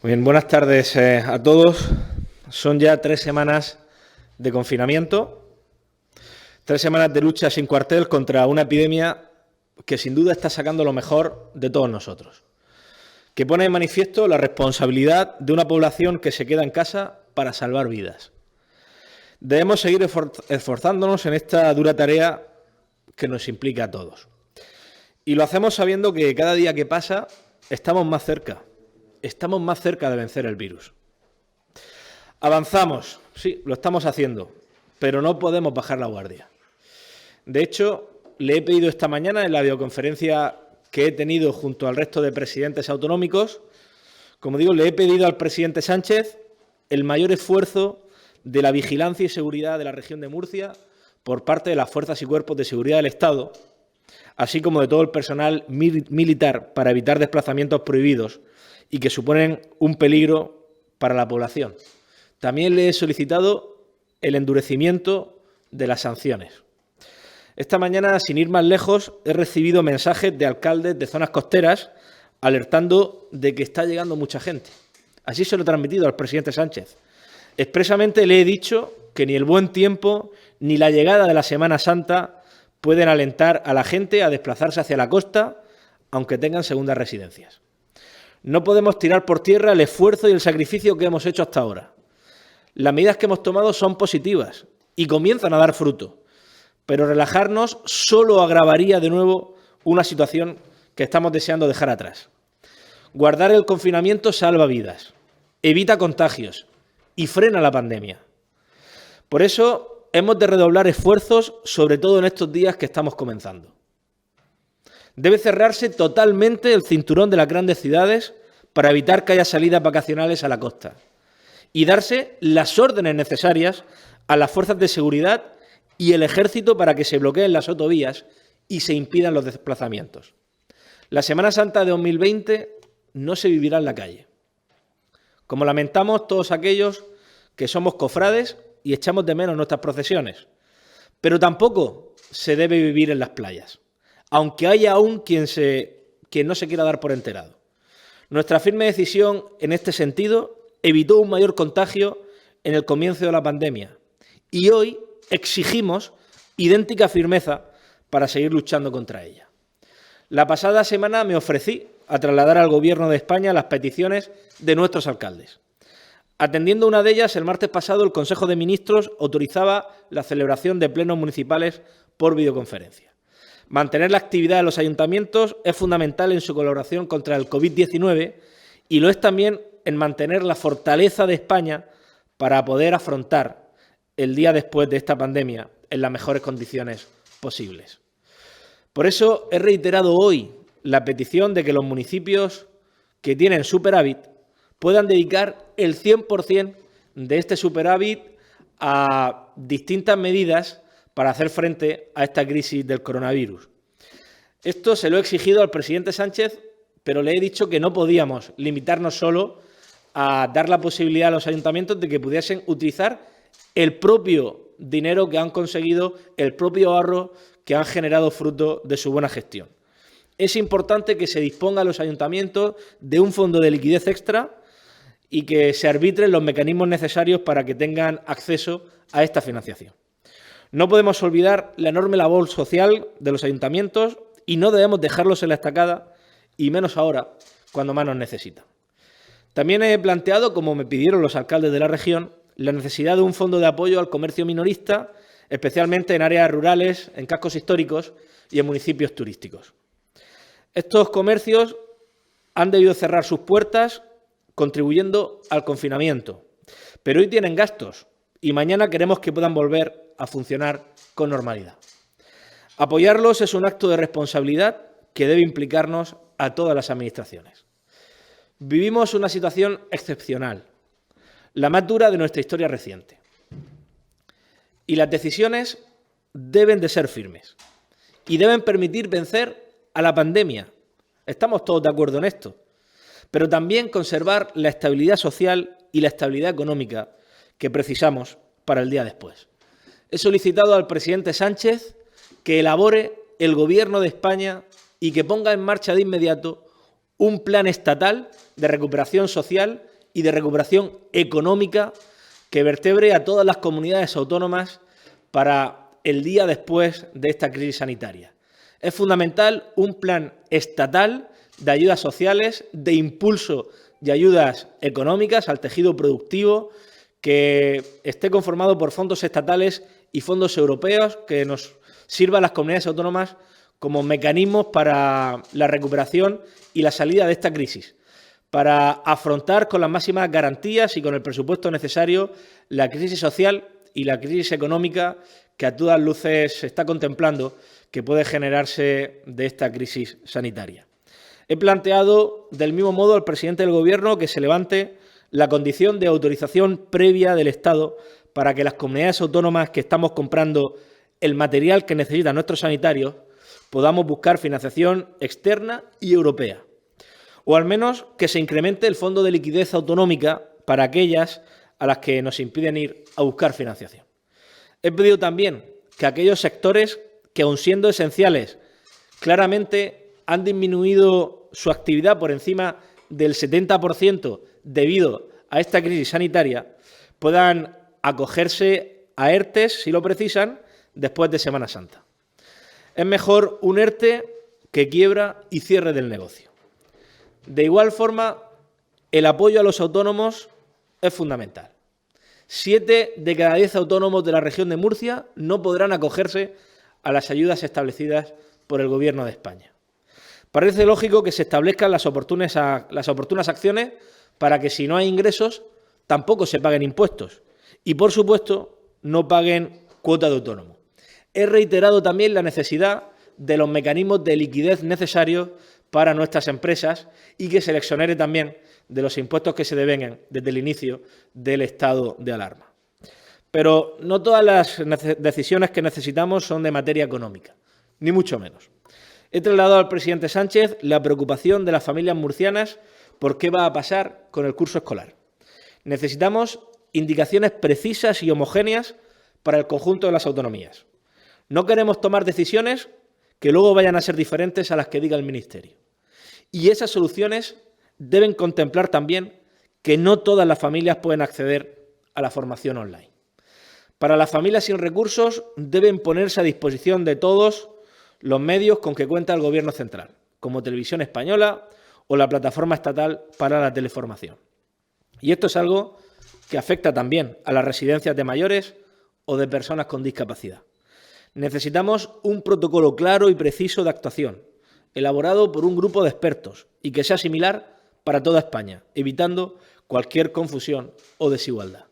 Muy bien, buenas tardes a todos. Son ya 3 semanas de confinamiento, 3 semanas de lucha sin cuartel contra una epidemia que sin duda está sacando lo mejor de todos nosotros, que pone de manifiesto la responsabilidad de una población que se queda en casa para salvar vidas. Debemos seguir esforzándonos en esta dura tarea que nos implica a todos. Y lo hacemos sabiendo que cada día que pasa estamos más cerca de vencer el virus. Avanzamos, sí, lo estamos haciendo, pero no podemos bajar la guardia. De hecho, le he pedido esta mañana en la videoconferencia que he tenido junto al resto de presidentes autonómicos, como digo, le he pedido al presidente Sánchez el mayor esfuerzo de la vigilancia y seguridad de la región de Murcia por parte de las fuerzas y cuerpos de seguridad del Estado, así como de todo el personal militar para evitar desplazamientos prohibidos y que suponen un peligro para la población. También le he solicitado el endurecimiento de las sanciones. Esta mañana, sin ir más lejos, he recibido mensajes de alcaldes de zonas costeras alertando de que está llegando mucha gente. Así se lo he transmitido al presidente Sánchez. Expresamente le he dicho que ni el buen tiempo ni la llegada de la Semana Santa pueden alentar a la gente a desplazarse hacia la costa, aunque tengan segundas residencias. No podemos tirar por tierra el esfuerzo y el sacrificio que hemos hecho hasta ahora. Las medidas que hemos tomado son positivas y comienzan a dar fruto, pero relajarnos solo agravaría de nuevo una situación que estamos deseando dejar atrás. Guardar el confinamiento salva vidas, evita contagios y frena la pandemia. Por eso hemos de redoblar esfuerzos, sobre todo en estos días que estamos comenzando. Debe cerrarse totalmente el cinturón de las grandes ciudades para evitar que haya salidas vacacionales a la costa y darse las órdenes necesarias a las fuerzas de seguridad y el ejército para que se bloqueen las autovías y se impidan los desplazamientos. La Semana Santa de 2020 no se vivirá en la calle. Como lamentamos todos aquellos que somos cofrades y echamos de menos nuestras procesiones, pero tampoco se debe vivir en las playas, aunque haya aún quien no se quiera dar por enterado. Nuestra firme decisión en este sentido evitó un mayor contagio en el comienzo de la pandemia y hoy exigimos idéntica firmeza para seguir luchando contra ella. La pasada semana me ofrecí a trasladar al Gobierno de España las peticiones de nuestros alcaldes. Atendiendo una de ellas, el martes pasado el Consejo de Ministros autorizaba la celebración de plenos municipales por videoconferencia. Mantener la actividad de los ayuntamientos es fundamental en su colaboración contra el COVID-19 y lo es también en mantener la fortaleza de España para poder afrontar el día después de esta pandemia en las mejores condiciones posibles. Por eso he reiterado hoy la petición de que los municipios que tienen superávit puedan dedicar el 100% de este superávit a distintas medidas para hacer frente a esta crisis del coronavirus. Esto se lo he exigido al presidente Sánchez, pero le he dicho que no podíamos limitarnos solo a dar la posibilidad a los ayuntamientos de que pudiesen utilizar el propio dinero que han conseguido, el propio ahorro que han generado fruto de su buena gestión. Es importante que se disponga a los ayuntamientos de un fondo de liquidez extra y que se arbitren los mecanismos necesarios para que tengan acceso a esta financiación. No podemos olvidar la enorme labor social de los ayuntamientos y no debemos dejarlos en la estacada, y menos ahora, cuando más nos necesitan. También he planteado, como me pidieron los alcaldes de la región, la necesidad de un fondo de apoyo al comercio minorista, especialmente en áreas rurales, en cascos históricos y en municipios turísticos. Estos comercios han debido cerrar sus puertas contribuyendo al confinamiento, pero hoy tienen gastos y mañana queremos que puedan volver a funcionar con normalidad. Apoyarlos es un acto de responsabilidad que debe implicarnos a todas las administraciones. Vivimos una situación excepcional, la más dura de nuestra historia reciente. Y las decisiones deben de ser firmes y deben permitir vencer a la pandemia. Estamos todos de acuerdo en esto, pero también conservar la estabilidad social y la estabilidad económica que precisamos para el día después. He solicitado al presidente Sánchez que elabore el Gobierno de España y que ponga en marcha de inmediato un plan estatal de recuperación social y de recuperación económica que vertebre a todas las comunidades autónomas para el día después de esta crisis sanitaria. Es fundamental un plan estatal de ayudas sociales, de impulso de ayudas económicas al tejido productivo, que esté conformado por fondos estatales y fondos europeos, que nos sirva a las comunidades autónomas como mecanismos para la recuperación y la salida de esta crisis, para afrontar con las máximas garantías y con el presupuesto necesario la crisis social y la crisis económica que a todas luces se está contemplando que puede generarse de esta crisis sanitaria. He planteado del mismo modo al presidente del Gobierno que se levante la condición de autorización previa del Estado para que las comunidades autónomas que estamos comprando el material que necesitan nuestros sanitarios podamos buscar financiación externa y europea. O al menos que se incremente el fondo de liquidez autonómica para aquellas a las que nos impiden ir a buscar financiación. He pedido también que aquellos sectores que, aun siendo esenciales, claramente han disminuido su actividad por encima del 70% debido a esta crisis sanitaria, puedan acogerse a ERTEs, si lo precisan, después de Semana Santa. Es mejor un ERTE que quiebra y cierre del negocio. De igual forma, el apoyo a los autónomos es fundamental. 7 de cada 10 autónomos de la región de Murcia no podrán acogerse a las ayudas establecidas por el Gobierno de España. Parece lógico que se establezcan las oportunas acciones para que, si no hay ingresos, tampoco se paguen impuestos y, por supuesto, no paguen cuota de autónomo. He reiterado también la necesidad de los mecanismos de liquidez necesarios para nuestras empresas y que se les exonere también de los impuestos que se devengan desde el inicio del estado de alarma. Pero no todas las decisiones que necesitamos son de materia económica, ni mucho menos. He trasladado al presidente Sánchez la preocupación de las familias murcianas por qué va a pasar con el curso escolar. Necesitamos indicaciones precisas y homogéneas para el conjunto de las autonomías. No queremos tomar decisiones que luego vayan a ser diferentes a las que diga el Ministerio. Y esas soluciones deben contemplar también que no todas las familias pueden acceder a la formación online. Para las familias sin recursos deben ponerse a disposición de todos los medios con que cuenta el Gobierno central, como Televisión Española o la Plataforma Estatal para la Teleformación. Y esto es algo que afecta también a las residencias de mayores o de personas con discapacidad. Necesitamos un protocolo claro y preciso de actuación, elaborado por un grupo de expertos y que sea similar para toda España, evitando cualquier confusión o desigualdad.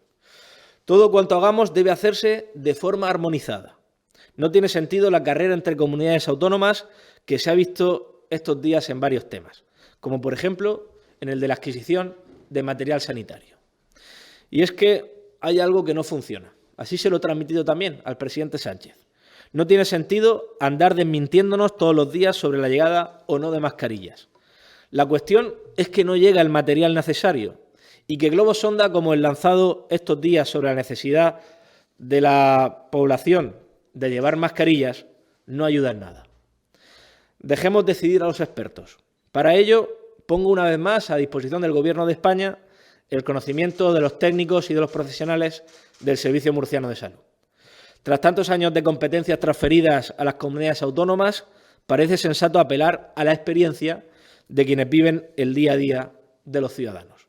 Todo cuanto hagamos debe hacerse de forma armonizada. No tiene sentido la carrera entre comunidades autónomas que se ha visto estos días en varios temas, como por ejemplo en el de la adquisición de material sanitario. Y es que hay algo que no funciona. Así se lo he transmitido también al presidente Sánchez. No tiene sentido andar desmintiéndonos todos los días sobre la llegada o no de mascarillas. La cuestión es que no llega el material necesario y que globos sonda como el lanzado estos días sobre la necesidad de la población de llevar mascarillas no ayuda en nada. Dejemos decidir a los expertos. Para ello, pongo una vez más a disposición del Gobierno de España el conocimiento de los técnicos y de los profesionales del Servicio Murciano de Salud. Tras tantos años de competencias transferidas a las comunidades autónomas, parece sensato apelar a la experiencia de quienes viven el día a día de los ciudadanos.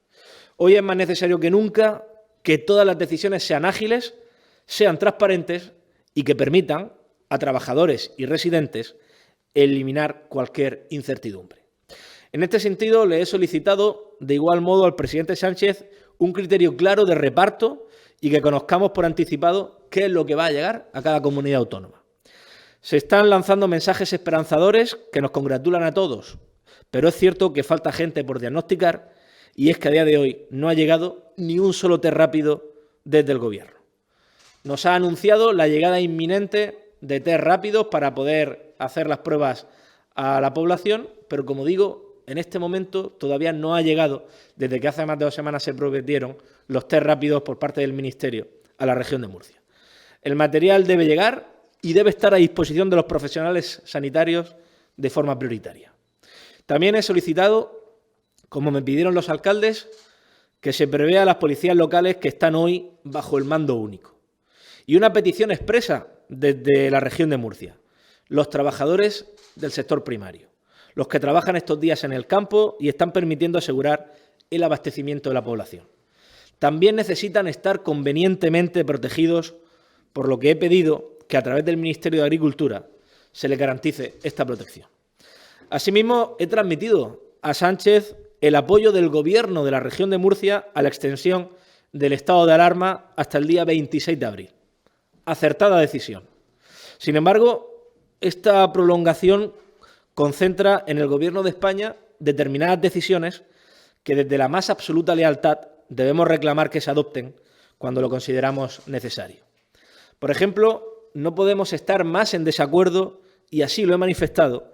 Hoy es más necesario que nunca que todas las decisiones sean ágiles, sean transparentes y que permitan a trabajadores y residentes eliminar cualquier incertidumbre. En este sentido, le he solicitado de igual modo al presidente Sánchez un criterio claro de reparto y que conozcamos por anticipado qué es lo que va a llegar a cada comunidad autónoma. Se están lanzando mensajes esperanzadores que nos congratulan a todos, pero es cierto que falta gente por diagnosticar y es que a día de hoy no ha llegado ni un solo test rápido desde el Gobierno. Nos ha anunciado la llegada inminente de test rápidos para poder hacer las pruebas a la población, pero como digo, en este momento todavía no ha llegado, desde que hace más de 2 semanas se prometieron los test rápidos por parte del Ministerio a la región de Murcia. El material debe llegar y debe estar a disposición de los profesionales sanitarios de forma prioritaria. También he solicitado como me pidieron los alcaldes, que se prevea a las policías locales que están hoy bajo el mando único. Y una petición expresa desde la región de Murcia, los trabajadores del sector primario, los que trabajan estos días en el campo y están permitiendo asegurar el abastecimiento de la población. También necesitan estar convenientemente protegidos, por lo que he pedido que a través del Ministerio de Agricultura se les garantice esta protección. Asimismo, he transmitido a Sánchez el apoyo del Gobierno de la región de Murcia a la extensión del estado de alarma hasta el día 26 de abril. Acertada decisión. Sin embargo, esta prolongación concentra en el Gobierno de España determinadas decisiones que desde la más absoluta lealtad debemos reclamar que se adopten cuando lo consideramos necesario. Por ejemplo, no podemos estar más en desacuerdo, y así lo he manifestado,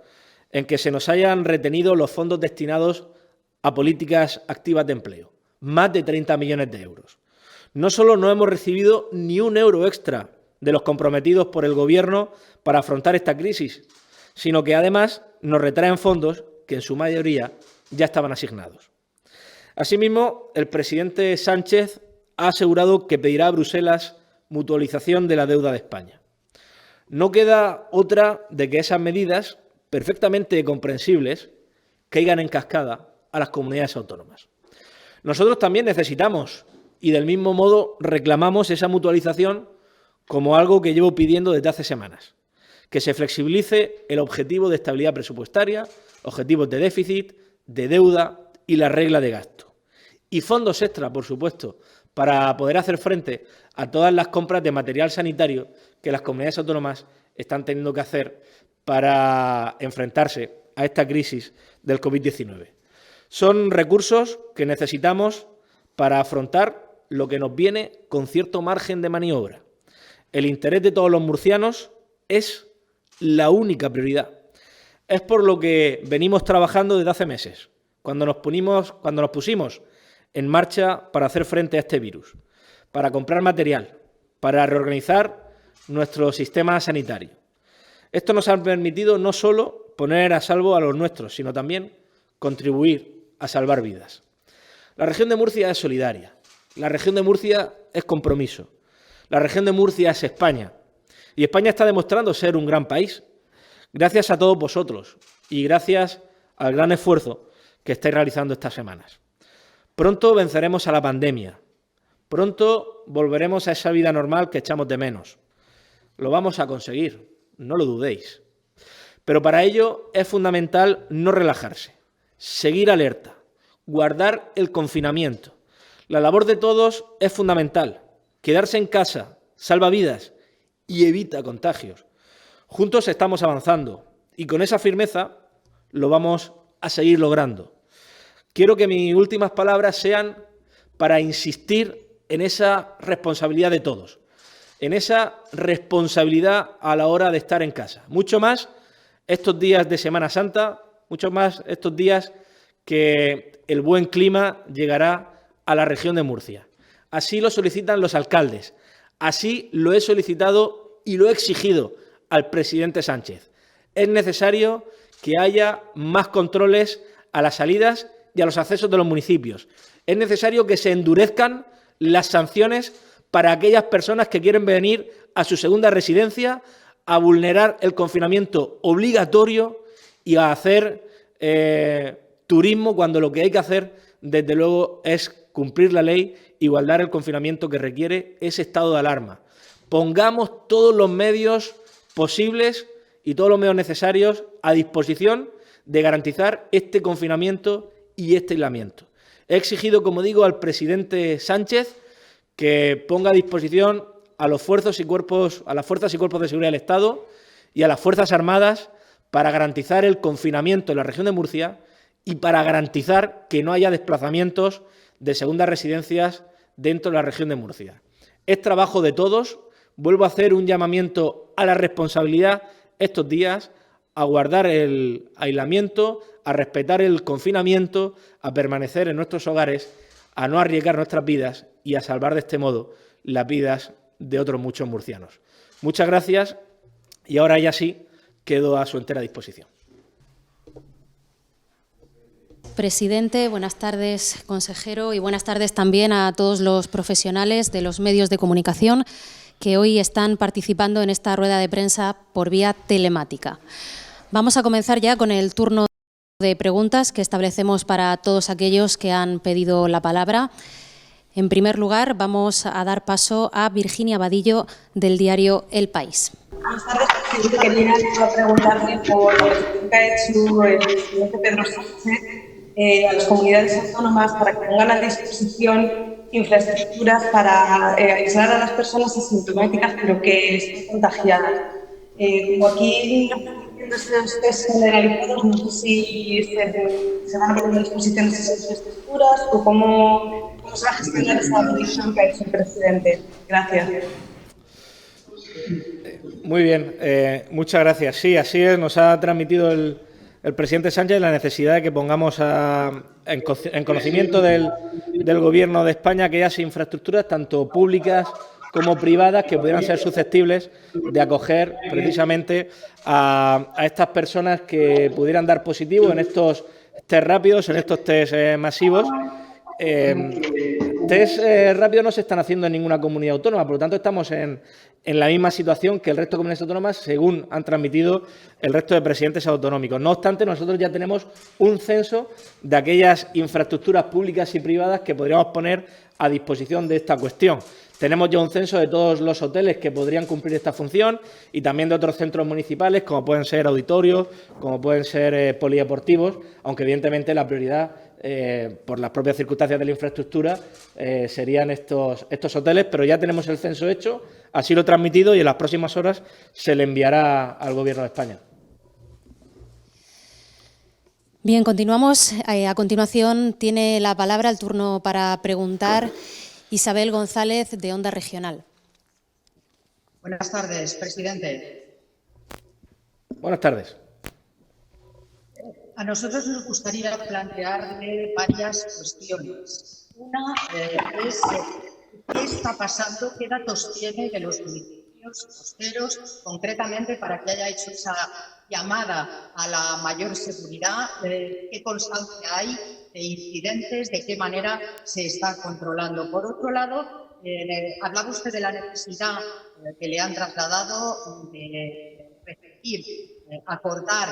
en que se nos hayan retenido los fondos destinados a políticas activas de empleo, más de 30 millones de euros. No solo no hemos recibido ni un euro extra de los comprometidos por el Gobierno para afrontar esta crisis, sino que además nos retraen fondos que en su mayoría ya estaban asignados. Asimismo, el presidente Sánchez ha asegurado que pedirá a Bruselas mutualización de la deuda de España. No queda otra de que esas medidas, perfectamente comprensibles, caigan en cascada a las comunidades autónomas. Nosotros también necesitamos, y del mismo modo reclamamos esa mutualización como algo que llevo pidiendo desde hace semanas, que se flexibilice el objetivo de estabilidad presupuestaria, objetivos de déficit, de deuda y la regla de gasto. Y fondos extra, por supuesto, para poder hacer frente a todas las compras de material sanitario que las comunidades autónomas están teniendo que hacer para enfrentarse a esta crisis del COVID-19. Son recursos que necesitamos para afrontar lo que nos viene con cierto margen de maniobra. El interés de todos los murcianos es la única prioridad. Es por lo que venimos trabajando desde hace meses, cuando nos pusimos en marcha para hacer frente a este virus, para comprar material, para reorganizar nuestro sistema sanitario. Esto nos ha permitido no solo poner a salvo a los nuestros, sino también contribuir a salvar vidas. La región de Murcia es solidaria, la región de Murcia es compromiso, la región de Murcia es España, y España está demostrando ser un gran país, gracias a todos vosotros y gracias al gran esfuerzo que estáis realizando estas semanas. Pronto venceremos a la pandemia, pronto volveremos a esa vida normal que echamos de menos. Lo vamos a conseguir, no lo dudéis. Pero para ello es fundamental no relajarse, seguir alerta, guardar el confinamiento. La labor de todos es fundamental. Quedarse en casa salva vidas y evita contagios. Juntos estamos avanzando y con esa firmeza lo vamos a seguir logrando. Quiero que mis últimas palabras sean para insistir en esa responsabilidad de todos, en esa responsabilidad a la hora de estar en casa. Mucho más estos días de Semana Santa, mucho más estos días que el buen clima llegará a la región de Murcia. Así lo solicitan los alcaldes, así lo he solicitado y lo he exigido al presidente Sánchez. Es necesario que haya más controles a las salidas y a los accesos de los municipios. Es necesario que se endurezcan las sanciones para aquellas personas que quieren venir a su segunda residencia a vulnerar el confinamiento obligatorio y a hacer turismo cuando lo que hay que hacer, desde luego, es cumplir la ley y guardar el confinamiento que requiere ese estado de alarma. Pongamos todos los medios posibles y todos los medios necesarios a disposición de garantizar este confinamiento y este aislamiento. He exigido, como digo, al presidente Sánchez que ponga a disposición a las fuerzas y cuerpos de seguridad del Estado y a las Fuerzas Armadas para garantizar el confinamiento en la región de Murcia y para garantizar que no haya desplazamientos de segundas residencias dentro de la región de Murcia. Es trabajo de todos. Vuelvo a hacer un llamamiento a la responsabilidad estos días, a guardar el aislamiento, a respetar el confinamiento, a permanecer en nuestros hogares, a no arriesgar nuestras vidas y a salvar de este modo las vidas de otros muchos murcianos. Muchas gracias y ahora ya sí quedo a su entera disposición. presidente. Buenas tardes, consejero. Y buenas tardes también a todos los profesionales de los medios de comunicación que hoy están participando en esta rueda de prensa por vía telemática. Vamos a comenzar ya con el turno de preguntas que establecemos para todos aquellos que han pedido la palabra. En primer lugar, vamos a dar paso a Virginia Vadillo, del diario El País. Buenas tardes, presidente. Quería preguntarle por lo que ha hecho el presidente Pedro Sánchez a las comunidades autónomas para que pongan a disposición infraestructuras para aislar a las personas asintomáticas pero que estén contagiadas. Como aquí no están haciendo estos test generalizados, no sé si se van a poner a disposición esas infraestructuras o cómo se va a gestionar esa petición que ha hecho el presidente. Gracias. Muy bien, muchas gracias. Sí, así es, nos ha transmitido el presidente Sánchez la necesidad de que pongamos en conocimiento del Gobierno de España aquellas infraestructuras, tanto públicas como privadas, que pudieran ser susceptibles de acoger precisamente a estas personas que pudieran dar positivo en estos test rápidos, en estos test masivos. Test rápidos no se están haciendo en ninguna comunidad autónoma, por lo tanto estamos en la misma situación que el resto de comunidades autónomas, según han transmitido el resto de presidentes autonómicos. No obstante, nosotros ya tenemos un censo de aquellas infraestructuras públicas y privadas que podríamos poner a disposición de esta cuestión. Tenemos ya un censo de todos los hoteles que podrían cumplir esta función y también de otros centros municipales, como pueden ser auditorios, como pueden ser polideportivos, aunque evidentemente la prioridad, por las propias circunstancias de la infraestructura, serían estos hoteles, pero ya tenemos el censo hecho, así lo he transmitido y en las próximas horas se le enviará al Gobierno de España. Bien, continuamos. A continuación tiene la palabra, el turno para preguntar, Isabel González, de Onda Regional. Buenas tardes, presidente. Buenas tardes. A nosotros nos gustaría plantearle varias cuestiones. Una es qué está pasando, qué datos tiene de los municipios costeros, concretamente para que haya hecho esa llamada a la mayor seguridad, qué constancia hay de incidentes, de qué manera se está controlando. Por otro lado, hablaba usted de la necesidad que le han trasladado de repetir, acordar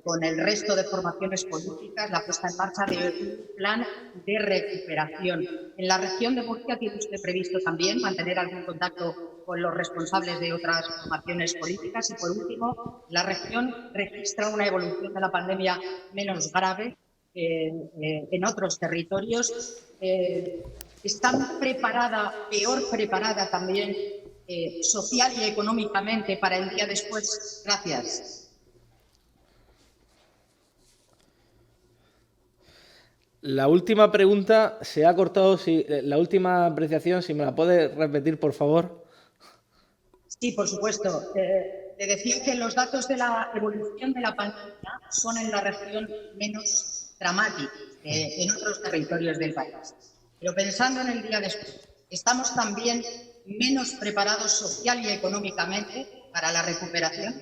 con el resto de formaciones políticas la puesta en marcha de un plan de recuperación. En la región de Murcia tiene usted previsto también mantener algún contacto con los responsables de otras formaciones políticas. Y por último, la región registra una evolución de la pandemia menos grave en otros territorios. ¿Está preparada, peor preparada también social y económicamente para el día después? Gracias. La última pregunta se ha cortado, la última apreciación, si me la puede repetir, por favor. Sí, por supuesto. Le decía que los datos de la evolución de la pandemia son en la región menos dramáticos que en otros territorios del país. Pero pensando en el día después, ¿estamos también menos preparados social y económicamente para la recuperación?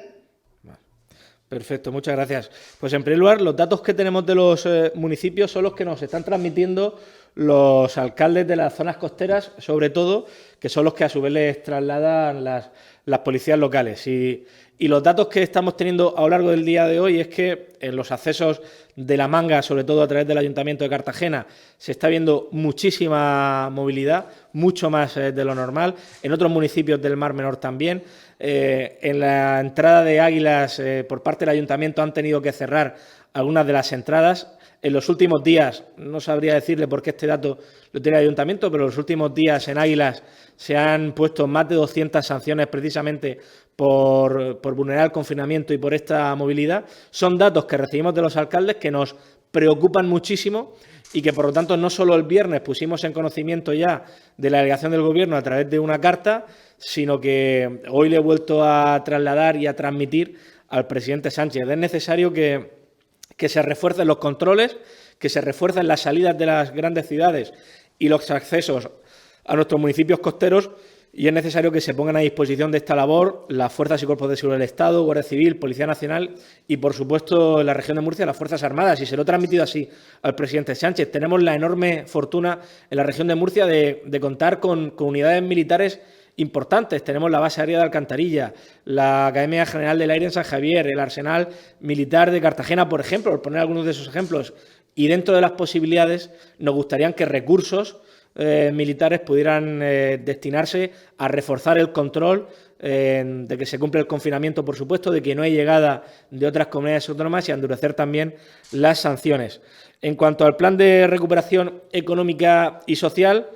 Perfecto, muchas gracias. Pues en primer lugar, los datos que tenemos de los municipios son los que nos están transmitiendo los alcaldes de las zonas costeras, sobre todo, que son los que a su vez les trasladan las policías locales. Y los datos que estamos teniendo a lo largo del día de hoy es que en los accesos de la Manga, sobre todo a través del Ayuntamiento de Cartagena, se está viendo muchísima movilidad, mucho más de lo normal. En otros municipios del Mar Menor también. En la entrada de Águilas, por parte del Ayuntamiento, han tenido que cerrar algunas de las entradas. En los últimos días, no sabría decirle por qué este dato lo tiene el Ayuntamiento, pero en los últimos días en Águilas se han puesto más de 200 sanciones precisamente por vulnerar el confinamiento y por esta movilidad. Son datos que recibimos de los alcaldes que nos preocupan muchísimo y que, por lo tanto, no solo el viernes pusimos en conocimiento ya de la delegación del Gobierno a través de una carta, sino que hoy le he vuelto a trasladar y a transmitir al presidente Sánchez. Es necesario que se refuercen los controles, que se refuercen las salidas de las grandes ciudades y los accesos a nuestros municipios costeros y es necesario que se pongan a disposición de esta labor las fuerzas y cuerpos de seguridad del Estado, Guardia Civil, Policía Nacional y, por supuesto, en la región de Murcia, las Fuerzas Armadas. Y se lo he transmitido así al presidente Sánchez. Tenemos la enorme fortuna en la región de Murcia de contar con unidades militares importantes. Tenemos la base aérea de Alcantarilla, la Academia General del Aire en San Javier, el Arsenal Militar de Cartagena, por ejemplo, por poner algunos de esos ejemplos. Y dentro de las posibilidades nos gustaría que recursos militares pudieran destinarse a reforzar el control de que se cumple el confinamiento, por supuesto, de que no hay llegada de otras comunidades autónomas y a endurecer también las sanciones. En cuanto al plan de recuperación económica y social,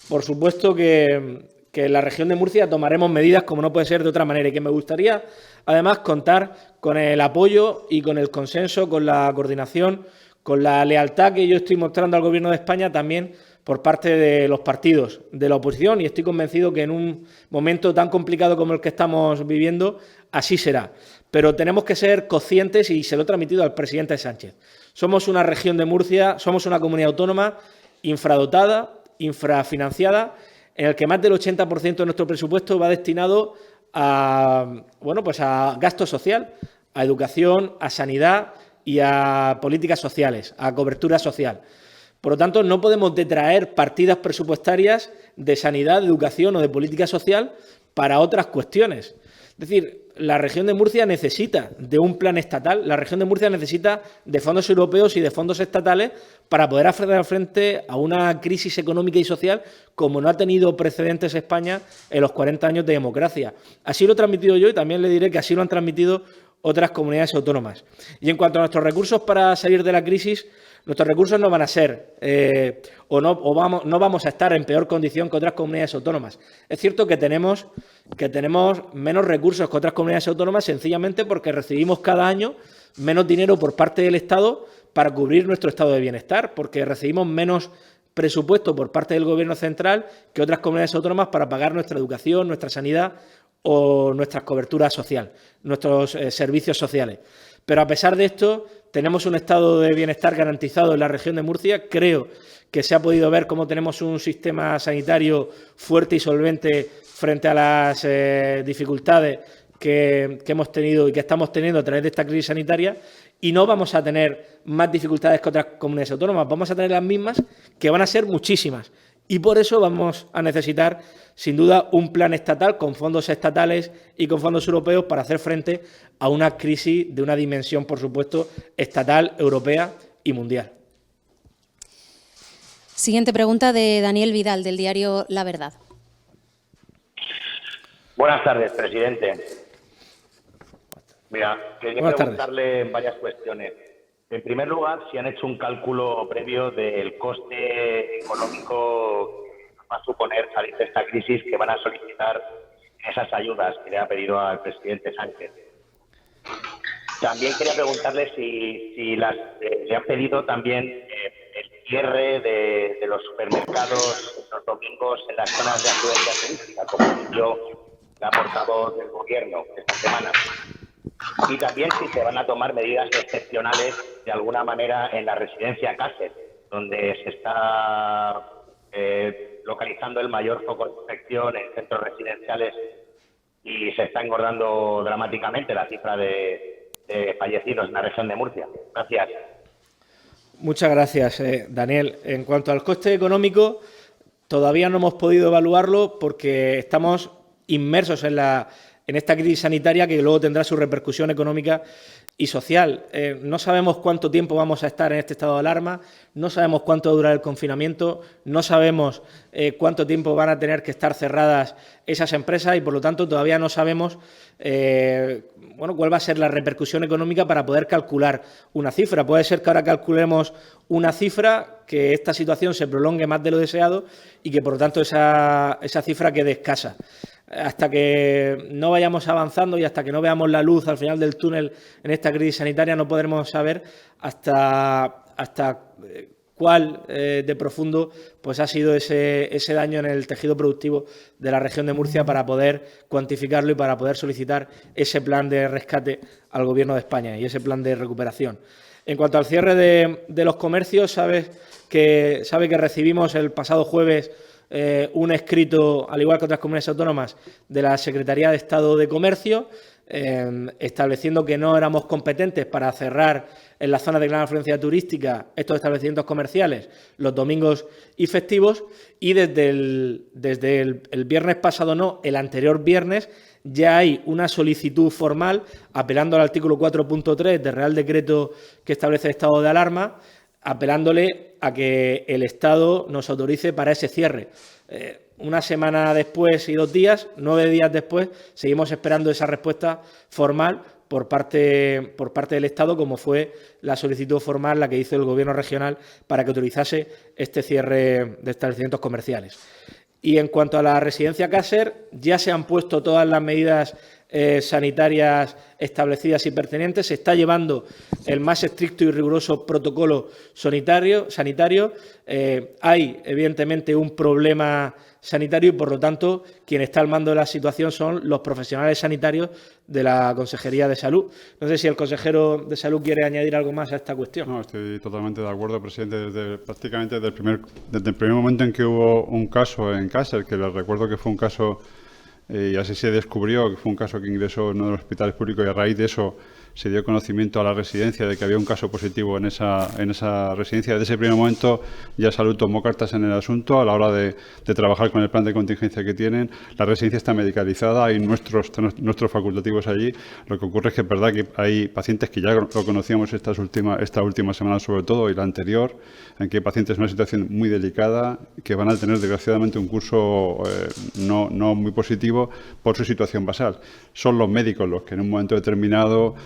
por supuesto que en la región de Murcia tomaremos medidas como no puede ser de otra manera y que me gustaría, además, contar con el apoyo y con el consenso, con la coordinación, con la lealtad que yo estoy mostrando al Gobierno de España también por parte de los partidos de la oposición, y estoy convencido que en un momento tan complicado como el que estamos viviendo, así será. Pero tenemos que ser conscientes, y se lo he transmitido al presidente Sánchez. Somos una región de Murcia, somos una comunidad autónoma infradotada, infrafinanciada, en el que más del 80% de nuestro presupuesto va destinado a gasto social, a educación, a sanidad y a políticas sociales, a cobertura social. Por lo tanto, no podemos detraer partidas presupuestarias de sanidad, de educación o de política social para otras cuestiones. Es decir, la región de Murcia necesita de un plan estatal, la región de Murcia necesita de fondos europeos y de fondos estatales para poder hacer frente a una crisis económica y social como no ha tenido precedentes España en los 40 años de democracia. Así lo he transmitido yo y también le diré que así lo han transmitido otras comunidades autónomas. Y en cuanto a nuestros recursos para salir de la crisis, nuestros recursos no van a ser no vamos a estar en peor condición que otras comunidades autónomas. Es cierto que tenemos menos recursos que otras comunidades autónomas sencillamente porque recibimos cada año menos dinero por parte del Estado para cubrir nuestro estado de bienestar, porque recibimos menos presupuesto por parte del Gobierno central que otras comunidades autónomas para pagar nuestra educación, nuestra sanidad o nuestras coberturas sociales, nuestros servicios sociales. Pero a pesar de esto, tenemos un estado de bienestar garantizado en la región de Murcia. Creo que se ha podido ver cómo tenemos un sistema sanitario fuerte y solvente frente a las dificultades que hemos tenido y que estamos teniendo a través de esta crisis sanitaria, y no vamos a tener más dificultades que otras comunidades autónomas, vamos a tener las mismas, que van a ser muchísimas. Y por eso vamos a necesitar, sin duda, un plan estatal con fondos estatales y con fondos europeos para hacer frente a una crisis de una dimensión, por supuesto, estatal, europea y mundial. Siguiente pregunta de Daniel Vidal, del diario La Verdad. Buenas tardes, presidente. Mira, quería preguntarle varias cuestiones. En primer lugar, si han hecho un cálculo previo del coste económico que va a suponer salir de esta crisis, que van a solicitar esas ayudas que le ha pedido al presidente Sánchez. También quería preguntarle si le han pedido también el cierre de los supermercados los domingos en las zonas de afluencia turística, como yo, la portavoz del Gobierno esta semana. Y también si se van a tomar medidas excepcionales de alguna manera en la residencia Cáceres, donde se está localizando el mayor foco de infección en centros residenciales y se está engordando dramáticamente la cifra de fallecidos en la región de Murcia. Gracias. Muchas gracias, Daniel. En cuanto al coste económico, todavía no hemos podido evaluarlo porque estamos inmersos en esta crisis sanitaria que luego tendrá su repercusión económica y social. No sabemos cuánto tiempo vamos a estar en este estado de alarma, no sabemos cuánto va a durar el confinamiento, no sabemos cuánto tiempo van a tener que estar cerradas esas empresas y, por lo tanto, todavía no sabemos cuál va a ser la repercusión económica para poder calcular una cifra. Puede ser que ahora calculemos una cifra, que esta situación se prolongue más de lo deseado y que, por lo tanto, esa cifra quede escasa. Hasta que no vayamos avanzando y hasta que no veamos la luz al final del túnel en esta crisis sanitaria, no podremos saber hasta cuál de profundo pues ha sido ese daño en el tejido productivo de la región de Murcia para poder cuantificarlo y para poder solicitar ese plan de rescate al Gobierno de España y ese plan de recuperación. En cuanto al cierre de los comercios, sabe que recibimos el pasado jueves un escrito, al igual que otras comunidades autónomas, de la Secretaría de Estado de Comercio, estableciendo que no éramos competentes para cerrar en las zonas de gran afluencia turística estos establecimientos comerciales los domingos y festivos, y desde el viernes pasado, no, el anterior viernes, ya hay una solicitud formal apelando al artículo 4.3 del Real Decreto que establece el estado de alarma, apelándole a que el Estado nos autorice para ese cierre. Una semana después y 2 días, 9 días después, seguimos esperando esa respuesta formal por parte del Estado, como fue la solicitud formal la que hizo el Gobierno regional para que autorizase este cierre de establecimientos comerciales. Y en cuanto a la residencia Caser, ya se han puesto todas las medidas sanitarias establecidas y pertinentes. Se está llevando el más estricto y riguroso protocolo sanitario. Hay, evidentemente, un problema sanitario y, por lo tanto, quien está al mando de la situación son los profesionales sanitarios de la Consejería de Salud. No sé si el consejero de Salud quiere añadir algo más a esta cuestión. No, estoy totalmente de acuerdo, presidente. Prácticamente desde el primer momento en que hubo un caso en Caser, que les recuerdo que fue un caso, y así se descubrió, que fue un caso que ingresó en uno de los hospitales públicos, y a raíz de eso se dio conocimiento a la residencia de que había un caso positivo en esa residencia. Desde ese primer momento ya Salud tomó cartas en el asunto a la hora de trabajar con el plan de contingencia que tienen. La residencia está medicalizada, hay nuestros facultativos allí. Lo que ocurre es que es verdad que hay pacientes que ya lo conocíamos esta última semana sobre todo, y la anterior, en que hay pacientes en una situación muy delicada que van a tener desgraciadamente un curso no muy positivo por su situación basal. Son los médicos los que en un momento determinado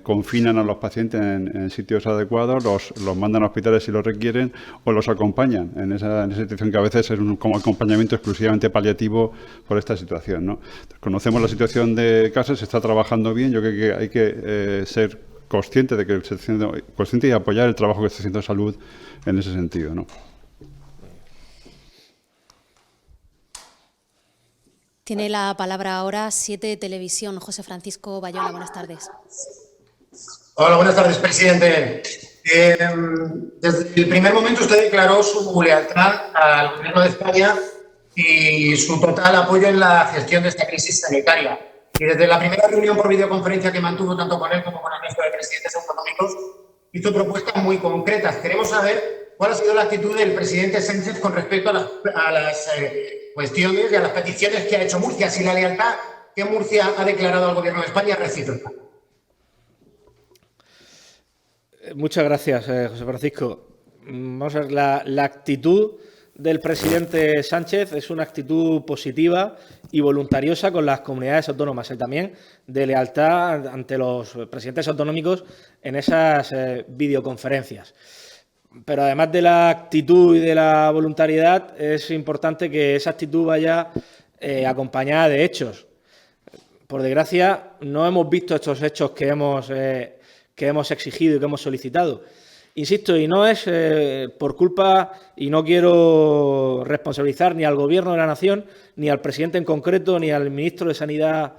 confinan a los pacientes en sitios adecuados, los mandan a hospitales si lo requieren o los acompañan en esa situación que a veces es un acompañamiento exclusivamente paliativo por esta situación, ¿no? Conocemos la situación de Caser, se está trabajando bien. Yo creo que hay que ser consciente de que consciente y apoyar el trabajo que está haciendo Salud en ese sentido, ¿no? Tiene la palabra ahora 7 Televisión. José Francisco Bayona, buenas tardes. Hola, buenas tardes, presidente. Desde el primer momento usted declaró su lealtad al Gobierno de España y su total apoyo en la gestión de esta crisis sanitaria. Y desde la primera reunión por videoconferencia que mantuvo tanto con él como con el resto de presidentes autonómicos, hizo propuestas muy concretas. Queremos saber cuál ha sido la actitud del presidente Sánchez con respecto a las cuestiones y a las peticiones que ha hecho Murcia, si la lealtad que Murcia ha declarado al Gobierno de España es recíproca. Muchas gracias, José Francisco. Vamos a ver, la actitud del presidente Sánchez es una actitud positiva y voluntariosa con las comunidades autónomas y también de lealtad ante los presidentes autonómicos en esas videoconferencias. Pero además de la actitud y de la voluntariedad, es importante que esa actitud vaya acompañada de hechos. Por desgracia, no hemos visto estos hechos que hemos exigido y que hemos solicitado. Insisto, y no es por culpa, y no quiero responsabilizar ni al Gobierno de la Nación, ni al presidente en concreto, ni al ministro de Sanidad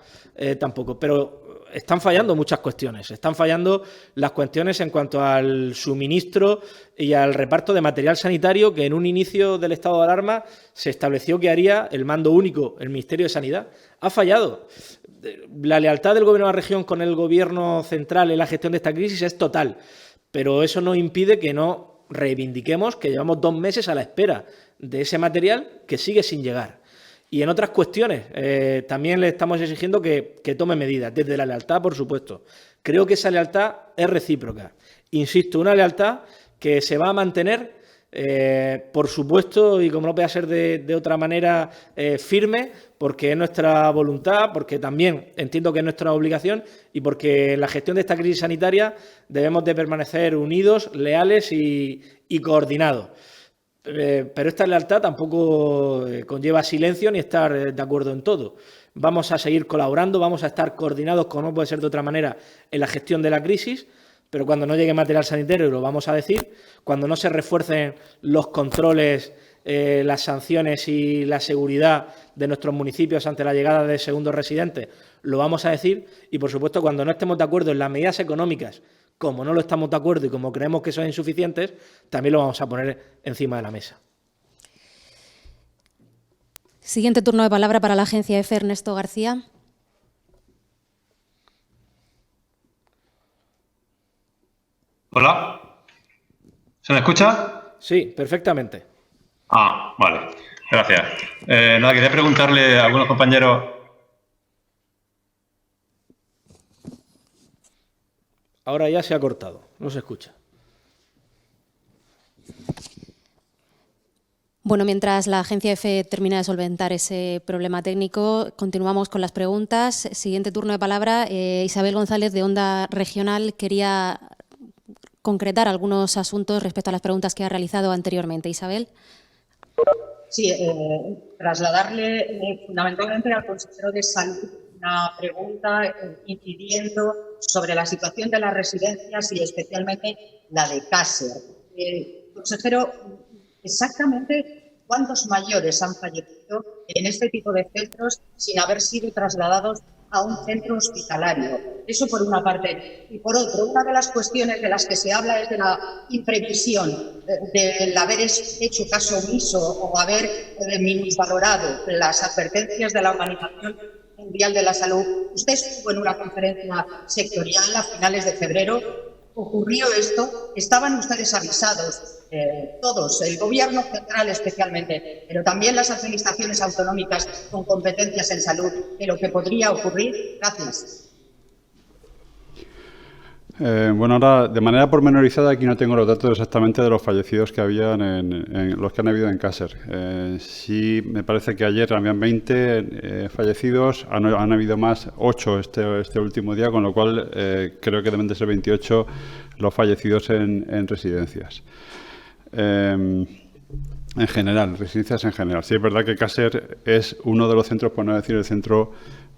tampoco, pero están fallando muchas cuestiones. Están fallando las cuestiones en cuanto al suministro y al reparto de material sanitario que en un inicio del estado de alarma se estableció que haría el mando único, el Ministerio de Sanidad. Ha fallado. La lealtad del Gobierno de la región con el Gobierno central en la gestión de esta crisis es total, pero eso no impide que no reivindiquemos que llevamos 2 meses a la espera de ese material que sigue sin llegar. Y en otras cuestiones también le estamos exigiendo que tome medidas, desde la lealtad, por supuesto. Creo que esa lealtad es recíproca. Insisto, una lealtad que se va a mantener, por supuesto, y como no puede ser de otra manera, firme, porque es nuestra voluntad, porque también entiendo que es nuestra obligación y porque en la gestión de esta crisis sanitaria debemos de permanecer unidos, leales y coordinados. Pero esta lealtad tampoco conlleva silencio ni estar de acuerdo en todo. Vamos a seguir colaborando, vamos a estar coordinados, como no puede ser de otra manera, en la gestión de la crisis, pero cuando no llegue material sanitario lo vamos a decir, cuando no se refuercen los controles, las sanciones y la seguridad de nuestros municipios ante la llegada de segundos residentes, lo vamos a decir, y por supuesto cuando no estemos de acuerdo en las medidas económicas como no lo estamos de acuerdo y como creemos que son insuficientes, también lo vamos a poner encima de la mesa. Siguiente turno de palabra para la agencia EFE, Ernesto García. Hola, ¿se me escucha? Sí, perfectamente. Ah, vale, gracias. Nada, quería preguntarle a algunos compañeros. Ahora ya se ha cortado, no se escucha. Bueno, mientras la agencia EFE termina de solventar ese problema técnico, continuamos con las preguntas. Siguiente turno de palabra, Isabel González, de Onda Regional, quería concretar algunos asuntos respecto a las preguntas que ha realizado anteriormente. Isabel. Sí, trasladarle fundamentalmente al consejero de Salud una pregunta incidiendo sobre la situación de las residencias y especialmente la de Càcer. Consejero, exactamente cuántos mayores han fallecido en este tipo de centros sin haber sido trasladados a un centro hospitalario. Eso por una parte. Y por otro, una de las cuestiones de las que se habla es de la imprevisión, del haber hecho caso omiso o haber minusvalorado las advertencias de la Organización Mundial de la Salud. Usted estuvo en una conferencia sectorial a finales de febrero. Ocurrió esto, estaban ustedes avisados, todos, el Gobierno central especialmente, pero también las administraciones autonómicas con competencias en salud, de lo que podría ocurrir. Gracias. Bueno, ahora, de manera pormenorizada, aquí no tengo los datos exactamente de los fallecidos que habían en los que han habido en Càcer. Sí, me parece que ayer habían 20 fallecidos, han habido más, 8 este último día, con lo cual creo que deben de ser 28 los fallecidos en residencias. En general, residencias en general. Sí, es verdad que Càcer es uno de los centros, por no decir el centro,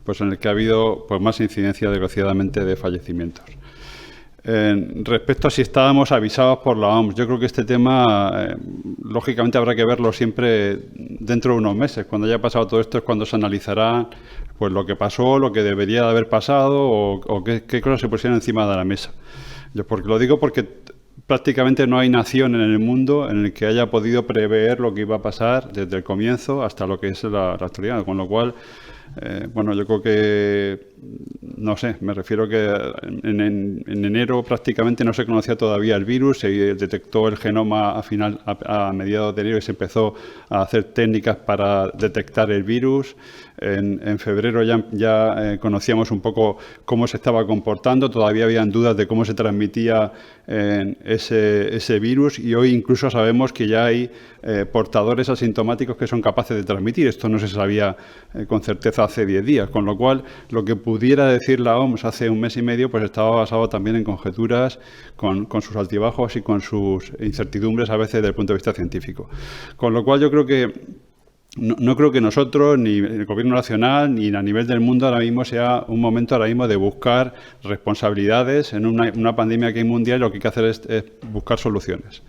pues en el que ha habido pues más incidencia, desgraciadamente, de fallecimientos. Respecto a si estábamos avisados por la OMS, yo creo que este tema, lógicamente, habrá que verlo siempre dentro de unos meses. Cuando haya pasado todo esto es cuando se analizará pues lo que pasó, lo que debería de haber pasado o qué cosas se pusieron encima de la mesa. Yo lo digo porque prácticamente no hay nación en el mundo en el que haya podido prever lo que iba a pasar desde el comienzo hasta lo que es la actualidad, con lo cual bueno, yo creo que, no sé, me refiero que en enero prácticamente no se conocía todavía el virus, se detectó el genoma a mediados de enero y se empezó a hacer técnicas para detectar el virus. En febrero ya conocíamos un poco cómo se estaba comportando, todavía habían dudas de cómo se transmitía ese virus y hoy incluso sabemos que ya hay portadores asintomáticos que son capaces de transmitir. Esto no se sabía con certeza hace 10 días, con lo cual lo que pudiera decir la OMS hace un mes y medio pues estaba basado también en conjeturas con sus altibajos y con sus incertidumbres a veces desde el punto de vista científico. Con lo cual yo creo que no creo que nosotros, ni el Gobierno nacional, ni a nivel del mundo ahora mismo sea un momento ahora mismo de buscar responsabilidades en una pandemia que hay mundial. Lo que hay que hacer es buscar soluciones.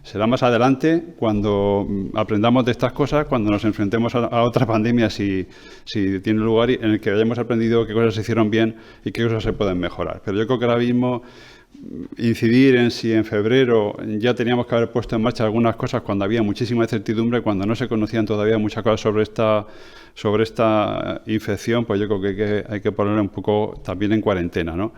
Será más adelante cuando aprendamos de estas cosas, cuando nos enfrentemos a otra pandemia, si tiene lugar, en el que hayamos aprendido qué cosas se hicieron bien y qué cosas se pueden mejorar. Pero yo creo que ahora mismo incidir en si en febrero ya teníamos que haber puesto en marcha algunas cosas cuando había muchísima incertidumbre, cuando no se conocían todavía muchas cosas sobre esta infección, pues yo creo que hay que ponerla un poco también en cuarentena, ¿no?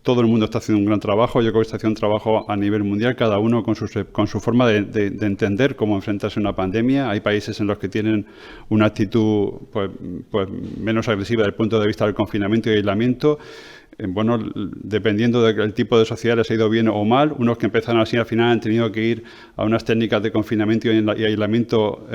Todo el mundo está haciendo un gran trabajo, yo creo que está haciendo un trabajo a nivel mundial, cada uno con su forma de entender cómo enfrentarse a una pandemia. Hay países en los que tienen una actitud pues menos agresiva desde el punto de vista del confinamiento y aislamiento. Bueno, dependiendo del tipo de sociedad les ha ido bien o mal. Unos que empezaron así al final han tenido que ir a unas técnicas de confinamiento y aislamiento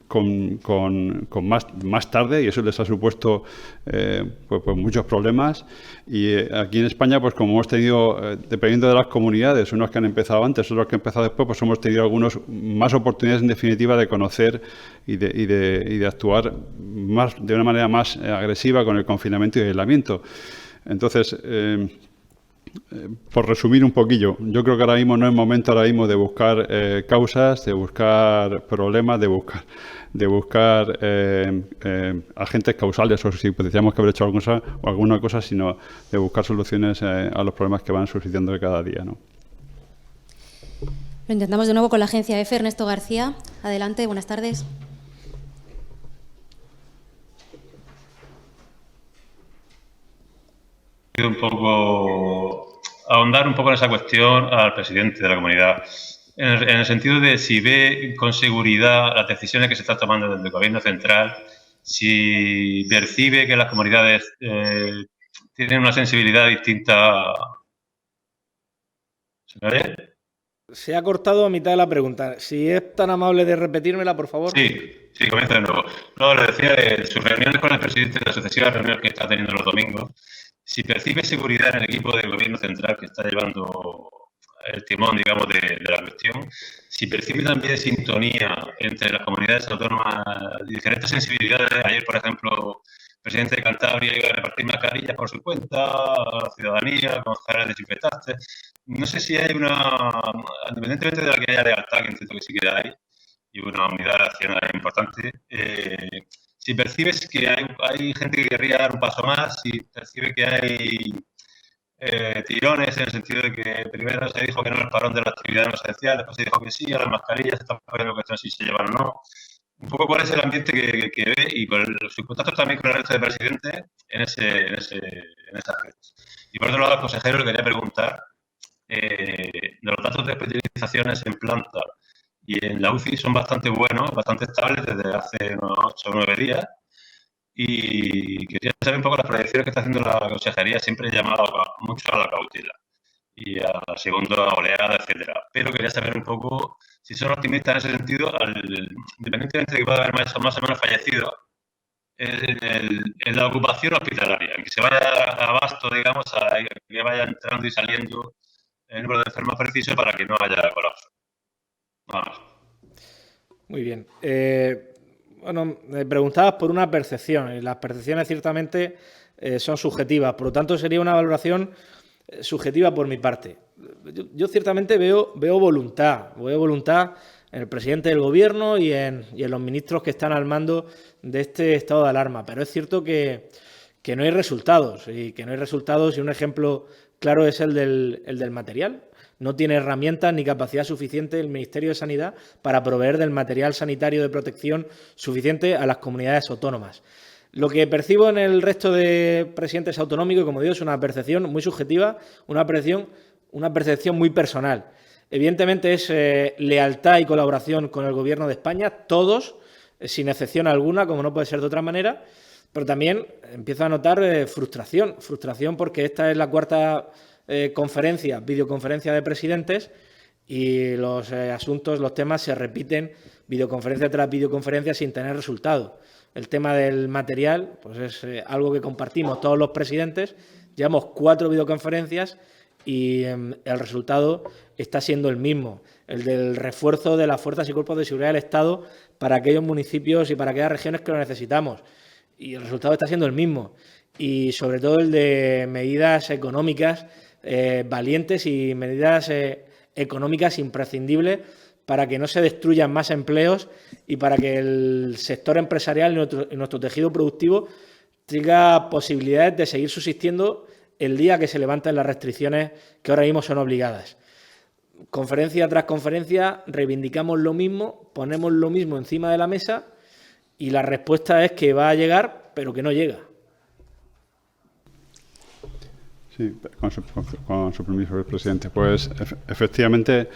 con más tarde, y eso les ha supuesto pues muchos problemas. Y aquí en España, pues como hemos tenido, dependiendo de las comunidades, unos que han empezado antes, otros que han empezado después, pues hemos tenido algunos más oportunidades en definitiva de conocer y de actuar de una manera más agresiva con el confinamiento y aislamiento. Entonces, por resumir un poquillo, yo creo que ahora mismo no es momento de buscar causas, de buscar problemas, de buscar agentes causales, o si decíamos que haber hecho alguna cosa, sino de buscar soluciones a los problemas que van surgiendo cada día, ¿no? Lo intentamos de nuevo con la agencia EFE. Ernesto García, adelante, buenas tardes. Un poco ahondar un poco en esa cuestión al presidente de la comunidad, en el sentido de si ve con seguridad las decisiones que se están tomando desde el gobierno central, si percibe que las comunidades tienen una sensibilidad distinta. ¿Se me oye? Se ha cortado a mitad de la pregunta. Si es tan amable de repetírmela, por favor. Sí, comienzo de nuevo. No, le decía de sus reuniones con el presidente, de las sucesivas reuniones que está teniendo los domingos, si percibe seguridad en el equipo del gobierno central que está llevando el timón, digamos, de la cuestión, si percibe también sintonía entre las comunidades autónomas, diferentes sensibilidades. Ayer, por ejemplo, el presidente de Cantabria iba a repartir mascarillas por su cuenta a la ciudadanía, concejales desinfectantes. No sé si hay independientemente de la que haya lealtad, que entiendo que sí que hay, y una unidad nacional importante, si percibes que hay gente que querría dar un paso más, si percibe que hay tirones en el sentido de que primero se dijo que no el parón de la actividad no esencial, después se dijo que sí, a las mascarillas se están poniendo cuestiones si se llevan o no. Un poco cuál es el ambiente que ve y con sus contactos también con el resto de presidentes en ese aspecto. Y por otro lado, al consejero le quería preguntar de los datos de hospitalizaciones en planta y en la UCI son bastante buenos, bastante estables desde hace unos 8 o 9 días. Y quería saber un poco las proyecciones que está haciendo la consejería, siempre llamado mucho a la cautela y a la segunda oleada, etcétera. Pero quería saber un poco si son optimistas en ese sentido, independientemente de que pueda haber más o menos fallecidos, en la ocupación hospitalaria, en que se vaya abasto, digamos, a que vaya entrando y saliendo el número de enfermos preciso para que no haya colapso. Vamos. Muy bien. Bueno, me preguntabas por una percepción, y las percepciones ciertamente son subjetivas, por lo tanto sería una valoración subjetiva por mi parte. Yo ciertamente veo voluntad en el presidente del Gobierno y en los ministros que están al mando de este estado de alarma, pero es cierto que no hay resultados, y un ejemplo claro es el del material. No tiene herramientas ni capacidad suficiente el Ministerio de Sanidad para proveer del material sanitario de protección suficiente a las comunidades autónomas. Lo que percibo en el resto de presidentes autonómicos, como digo, es una percepción muy subjetiva, una percepción muy personal. Evidentemente es lealtad y colaboración con el Gobierno de España, todos, sin excepción alguna, como no puede ser de otra manera, pero también empiezo a notar frustración porque esta es la cuarta videoconferencia de presidentes y los asuntos, los temas se repiten videoconferencia tras videoconferencia sin tener resultado. El tema del material pues es algo que compartimos todos los presidentes. Llevamos 4 videoconferencias y el resultado está siendo el mismo, el del refuerzo de las fuerzas y cuerpos de seguridad del Estado para aquellos municipios y para aquellas regiones que lo necesitamos. Y el resultado está siendo el mismo. Y sobre todo el de medidas económicas valientes y medidas económicas imprescindibles para que no se destruyan más empleos y para que el sector empresarial y nuestro tejido productivo tenga posibilidades de seguir subsistiendo el día que se levanten las restricciones que ahora mismo son obligadas. Conferencia tras conferencia reivindicamos lo mismo, ponemos lo mismo encima de la mesa y la respuesta es que va a llegar, pero que no llega. Sí, con su permiso, presidente. Pues efectivamente,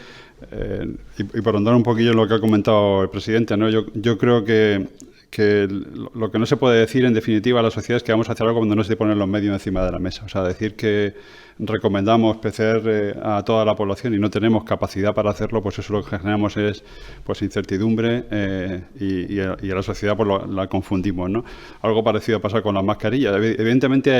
y por andar un poquillo en lo que ha comentado el presidente, ¿no? Yo creo que lo que no se puede decir, en definitiva, a la sociedad es que vamos a hacer algo cuando no se ponen los medios encima de la mesa. O sea, decir que recomendamos PCR a toda la población y no tenemos capacidad para hacerlo, pues eso lo que generamos es pues incertidumbre y a la sociedad pues la confundimos, ¿no? Algo parecido a pasar con las mascarillas. Evidentemente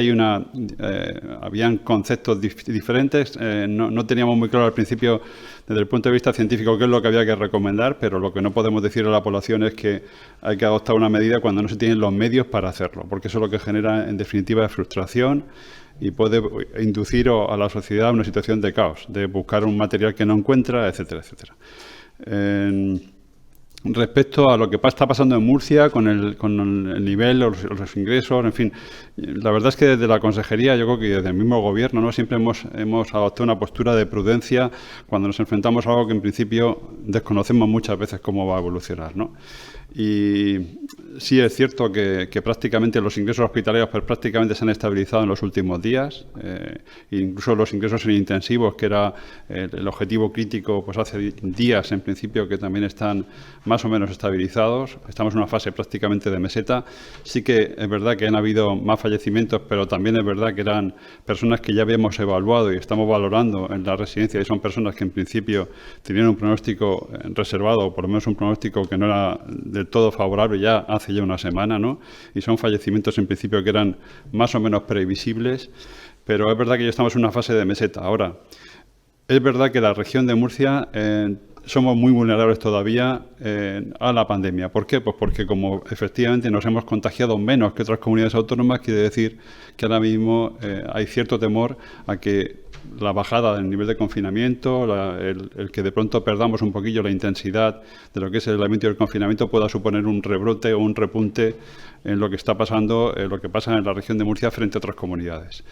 habían conceptos diferentes. No teníamos muy claro al principio desde el punto de vista científico qué es lo que había que recomendar, pero lo que no podemos decir a la población es que hay que adoptar una medida cuando no se tienen los medios para hacerlo, porque eso es lo que genera, en definitiva, frustración y puede inducir a la sociedad a una situación de caos, de buscar un material que no encuentra, etcétera, etcétera. Respecto a lo que está pasando en Murcia con el nivel, los ingresos, en fin, la verdad es que desde la consejería, yo creo que desde el mismo gobierno, ¿no?, siempre hemos adoptado una postura de prudencia cuando nos enfrentamos a algo que en principio desconocemos muchas veces cómo va a evolucionar, ¿no? Y sí es cierto que prácticamente los ingresos hospitalarios prácticamente se han estabilizado en los últimos días, incluso los ingresos en intensivos, que era el objetivo crítico, pues hace días en principio que también están más o menos estabilizados. Estamos en una fase prácticamente de meseta. Sí que es verdad que han habido más fallecimientos, pero también es verdad que eran personas que ya habíamos evaluado y estamos valorando en la residencia, y son personas que en principio tenían un pronóstico reservado, o por lo menos un pronóstico que no era del todo favorable ya hace ya una semana, ¿no? Y son fallecimientos en principio que eran más o menos previsibles, pero es verdad que ya estamos en una fase de meseta. Ahora, es verdad que la región de Murcia somos muy vulnerables todavía a la pandemia. ¿Por qué? Pues porque como efectivamente nos hemos contagiado menos que otras comunidades autónomas, quiere decir que ahora mismo hay cierto temor a que la bajada del nivel de confinamiento, el que de pronto perdamos un poquillo la intensidad de lo que es el aislamiento y el confinamiento pueda suponer un rebrote o un repunte en lo que está pasando, lo que pasa en la región de Murcia frente a otras comunidades.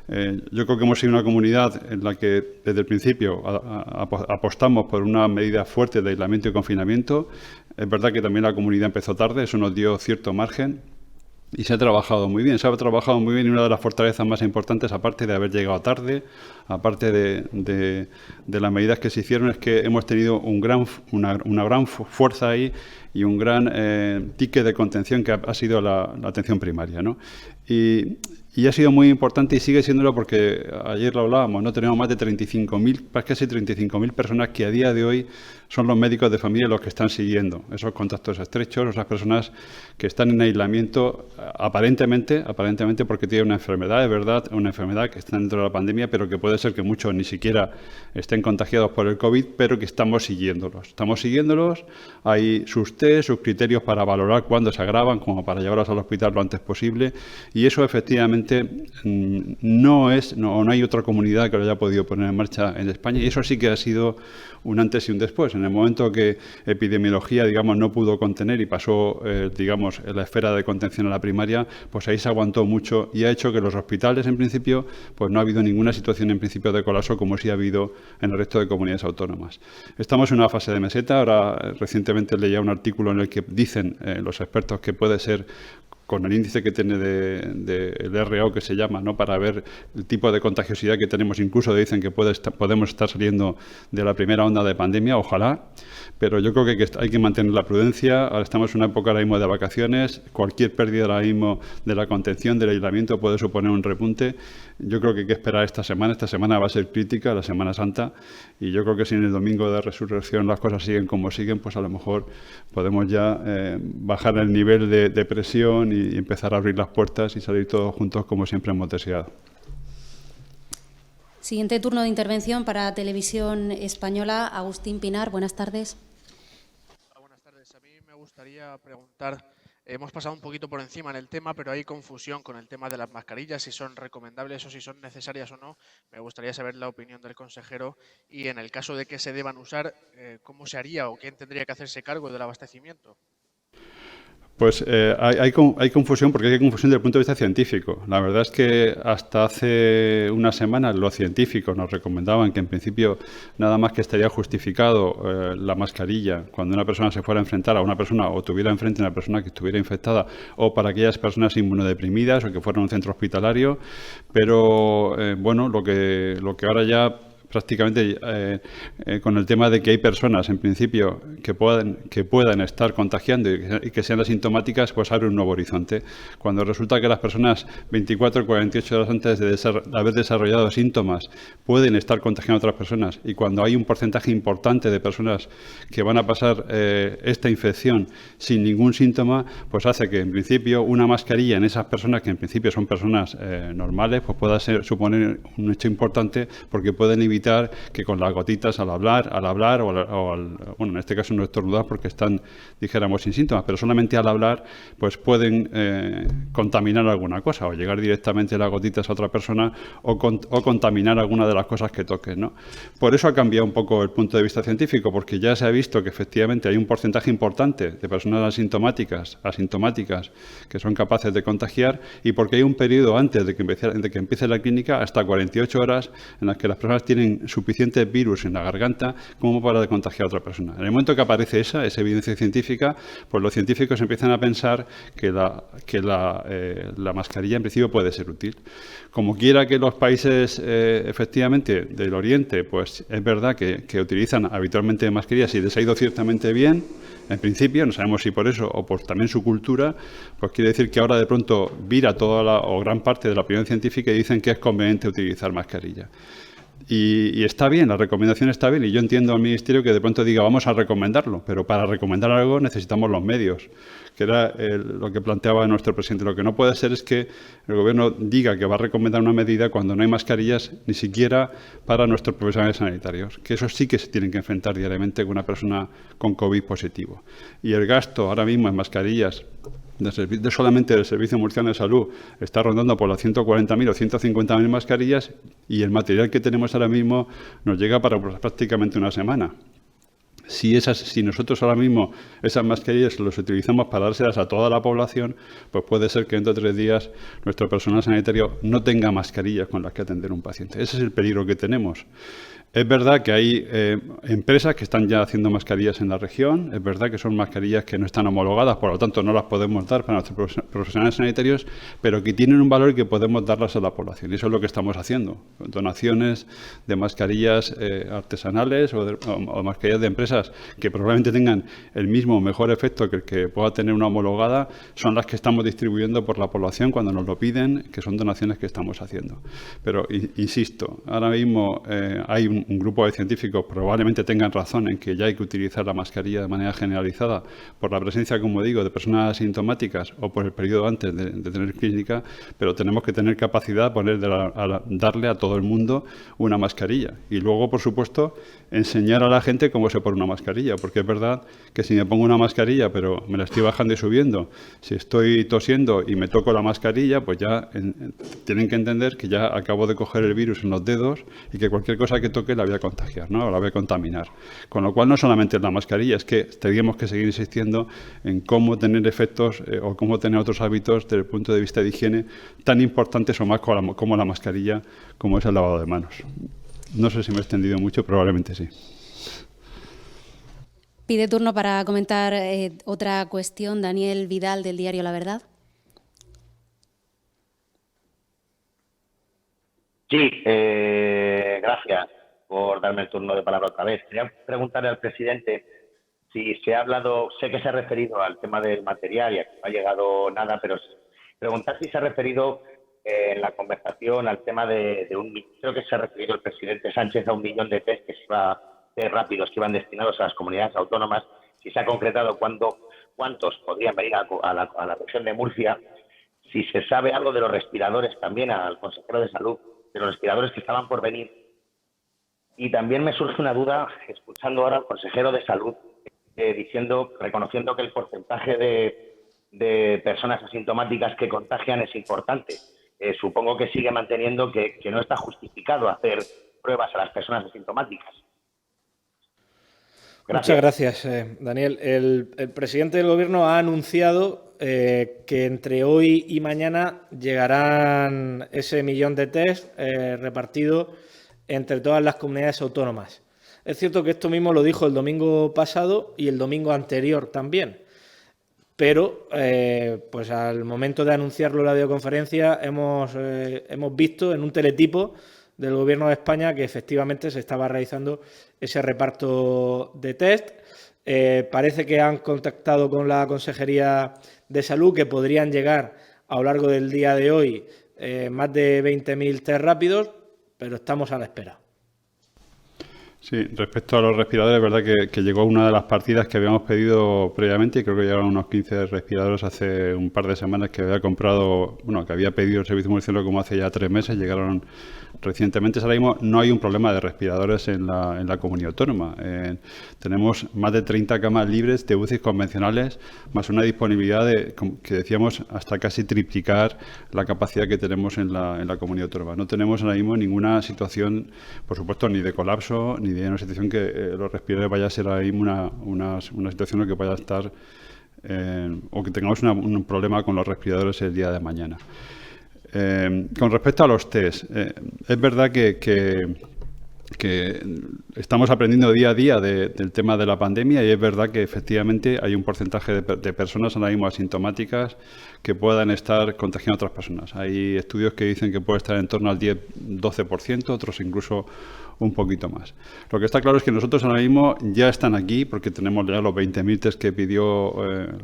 Yo creo que hemos sido una comunidad en la que desde el principio apostamos por una medida fuerte de aislamiento y confinamiento. Es verdad que también la comunidad empezó tarde, eso nos dio cierto margen. Y se ha trabajado muy bien, y una de las fortalezas más importantes, aparte de haber llegado tarde, aparte de las medidas que se hicieron, es que hemos tenido una gran fuerza ahí y un gran ticket de contención que ha sido la atención primaria, ¿no? Y ha sido muy importante y sigue siéndolo porque ayer lo hablábamos, ¿no? Tenemos más de 35.000, casi 35.000 personas que a día de hoy son los médicos de familia los que están siguiendo esos contactos estrechos, esas personas que están en aislamiento aparentemente porque tienen una enfermedad, es verdad, una enfermedad que está dentro de la pandemia, pero que puede ser que muchos ni siquiera estén contagiados por el COVID, pero que estamos siguiéndolos. Hay sus test, sus criterios para valorar cuándo se agravan, como para llevarlos al hospital lo antes posible, y eso efectivamente no hay otra comunidad que lo haya podido poner en marcha en España, y eso sí que ha sido un antes y un después. En el momento que epidemiología, digamos, no pudo contener y pasó, digamos, la esfera de contención a la primaria, pues ahí se aguantó mucho y ha hecho que los hospitales, en principio, pues no ha habido ninguna situación en principio de colapso como sí ha habido en el resto de comunidades autónomas. Estamos en una fase de meseta. Ahora, recientemente leía un artículo en el que dicen los expertos que puede ser con el índice que tiene el RO, que se llama, ¿no?, para ver el tipo de contagiosidad que tenemos. Incluso dicen que podemos estar saliendo de la primera onda de pandemia, ojalá, pero yo creo que hay que mantener la prudencia. Ahora estamos en una época ahora mismo de vacaciones, cualquier pérdida ahora mismo de la contención, del aislamiento, puede suponer un repunte. Yo creo que hay que esperar esta semana va a ser crítica, la Semana Santa, y yo creo que si en el domingo de resurrección las cosas siguen como siguen, pues a lo mejor podemos ya bajar el nivel de presión y empezar a abrir las puertas y salir todos juntos como siempre hemos deseado. Siguiente turno de intervención para Televisión Española. Agustín Pinar, buenas tardes. Hola, buenas tardes. A mí me gustaría preguntar, hemos pasado un poquito por encima en el tema, pero hay confusión con el tema de las mascarillas, si son recomendables o si son necesarias o no. Me gustaría saber la opinión del consejero y, en el caso de que se deban usar, ¿cómo se haría o quién tendría que hacerse cargo del abastecimiento? Pues hay confusión, porque hay confusión desde el punto de vista científico. La verdad es que hasta hace unas semanas los científicos nos recomendaban que en principio nada más que estaría justificado la mascarilla cuando una persona se fuera a enfrentar a una persona o tuviera enfrente a una persona que estuviera infectada, o para aquellas personas inmunodeprimidas o que fueran a un centro hospitalario. Pero bueno, lo que ahora ya prácticamente con el tema de que hay personas, en principio, que puedan estar contagiando y que sean asintomáticas, pues abre un nuevo horizonte. Cuando resulta que las personas 24 o 48 horas antes de haber desarrollado síntomas pueden estar contagiando a otras personas, y cuando hay un porcentaje importante de personas que van a pasar esta infección sin ningún síntoma, pues hace que, en principio, una mascarilla en esas personas, que en principio son personas normales, pues pueda suponer un hecho importante, porque pueden evitar evitar que con las gotitas al hablar bueno, en este caso no estornudar porque están, dijéramos, sin síntomas, pero solamente al hablar pues pueden contaminar alguna cosa o llegar directamente las gotitas a otra persona o contaminar alguna de las cosas que toquen, ¿no? Por eso ha cambiado un poco el punto de vista científico, porque ya se ha visto que efectivamente hay un porcentaje importante de personas asintomáticas que son capaces de contagiar, y porque hay un periodo antes de que empiece la clínica, hasta 48 horas, en las que las personas tienen suficiente virus en la garganta como para contagiar a otra persona. En el momento que aparece esa evidencia científica, pues los científicos empiezan a pensar que la mascarilla en principio puede ser útil. Como quiera que los países efectivamente del Oriente, pues es verdad que utilizan habitualmente mascarillas y les ha ido ciertamente bien, en principio, no sabemos si por eso o por también su cultura, pues quiere decir que ahora de pronto vira toda o gran parte de la opinión científica y dicen que es conveniente utilizar mascarilla. Y está bien, la recomendación está bien, y yo entiendo al Ministerio que de pronto diga vamos a recomendarlo, pero para recomendar algo necesitamos los medios, que era lo que planteaba nuestro presidente. Lo que no puede ser es que el Gobierno diga que va a recomendar una medida cuando no hay mascarillas ni siquiera para nuestros profesionales sanitarios, que eso sí que se tienen que enfrentar diariamente con una persona con COVID positivo. Y el gasto ahora mismo en mascarillas solamente del Servicio Murciano de Salud está rondando por las 140.000 o 150.000 mascarillas, y el material que tenemos ahora mismo nos llega para prácticamente una semana. Si nosotros ahora mismo esas mascarillas las utilizamos para dárselas a toda la población, pues puede ser que dentro de 3 días nuestro personal sanitario no tenga mascarillas con las que atender a un paciente. Ese es el peligro que tenemos. Es verdad que hay empresas que están ya haciendo mascarillas en la región, es verdad que son mascarillas que no están homologadas, por lo tanto no las podemos dar para nuestros profesionales sanitarios, pero que tienen un valor y que podemos darlas a la población. Y eso es lo que estamos haciendo, donaciones de mascarillas artesanales o mascarillas de empresas que probablemente tengan el mismo o mejor efecto que el que pueda tener una homologada, son las que estamos distribuyendo por la población cuando nos lo piden, que son donaciones que estamos haciendo. Pero, insisto, ahora mismo hay un grupo de científicos probablemente tengan razón en que ya hay que utilizar la mascarilla de manera generalizada por la presencia, como digo, de personas asintomáticas o por el periodo antes de tener clínica, pero tenemos que tener capacidad de darle a todo el mundo una mascarilla. Y luego, por supuesto, enseñar a la gente cómo se pone una mascarilla, porque es verdad que si me pongo una mascarilla pero me la estoy bajando y subiendo, si estoy tosiendo y me toco la mascarilla, pues ya tienen que entender que ya acabo de coger el virus en los dedos y que cualquier cosa que toque la voy a contagiar, ¿no? O la voy a contaminar. Con lo cual, no solamente es la mascarilla, es que tendríamos que seguir insistiendo en cómo tener efectos o cómo tener otros hábitos desde el punto de vista de higiene tan importantes o más como la mascarilla, como es el lavado de manos. No sé si me he extendido mucho, probablemente sí. Pide turno para comentar otra cuestión Daniel Vidal, del diario La Verdad. Sí, gracias por darme el turno de palabra otra vez. Quería preguntarle al presidente si se ha hablado, sé que se ha referido al tema del material y a que no ha llegado nada, pero preguntar si se ha referido en la conversación al tema de creo que se ha referido el presidente Sánchez a 1 millón de test rápidos que iban destinados a las comunidades autónomas, si se ha concretado cuántos podrían venir a la región de Murcia, si se sabe algo de los respiradores también al consejero de Salud, de los respiradores que estaban por venir. Y también me surge una duda, escuchando ahora al consejero de Salud, reconociendo que el porcentaje de personas asintomáticas que contagian es importante. Supongo que sigue manteniendo que no está justificado hacer pruebas a las personas asintomáticas. Gracias. Muchas gracias, Daniel. El presidente del Gobierno ha anunciado que entre hoy y mañana llegarán ese 1 millón de test repartido entre todas las comunidades autónomas. Es cierto que esto mismo lo dijo el domingo pasado y el domingo anterior también, pero pues al momento de anunciarlo en la videoconferencia hemos visto en un teletipo del Gobierno de España que efectivamente se estaba realizando ese reparto de test. Parece que han contactado con la Consejería de Salud, que podrían llegar a lo largo del día de hoy más de 20.000 test rápidos, pero estamos a la espera. Sí, respecto a los respiradores, es verdad que llegó una de las partidas que habíamos pedido previamente, y creo que llegaron unos 15 respiradores hace un par de semanas que había comprado, que había pedido el Servicio Murciano como hace ya 3 meses, llegaron Recientemente, ahora mismo, no hay un problema de respiradores en la comunidad autónoma. Tenemos más de 30 camas libres de UCI convencionales, más una disponibilidad de, que decíamos, hasta casi triplicar la capacidad que tenemos en la comunidad autónoma. No tenemos ahora mismo ninguna situación, por supuesto, ni de colapso, ni de una situación que los respiradores vaya a ser ahí una situación en la que vaya a estar o que tengamos un problema con los respiradores el día de mañana. Con respecto a los test, es verdad que estamos aprendiendo día a día del tema de la pandemia y es verdad que efectivamente hay un porcentaje de personas ahora mismo asintomáticas que puedan estar contagiando a otras personas. Hay estudios que dicen que puede estar en torno al 10-12%, otros incluso un poquito más. Lo que está claro es que nosotros ahora mismo ya están aquí, porque tenemos ya los 20.000 test que pidió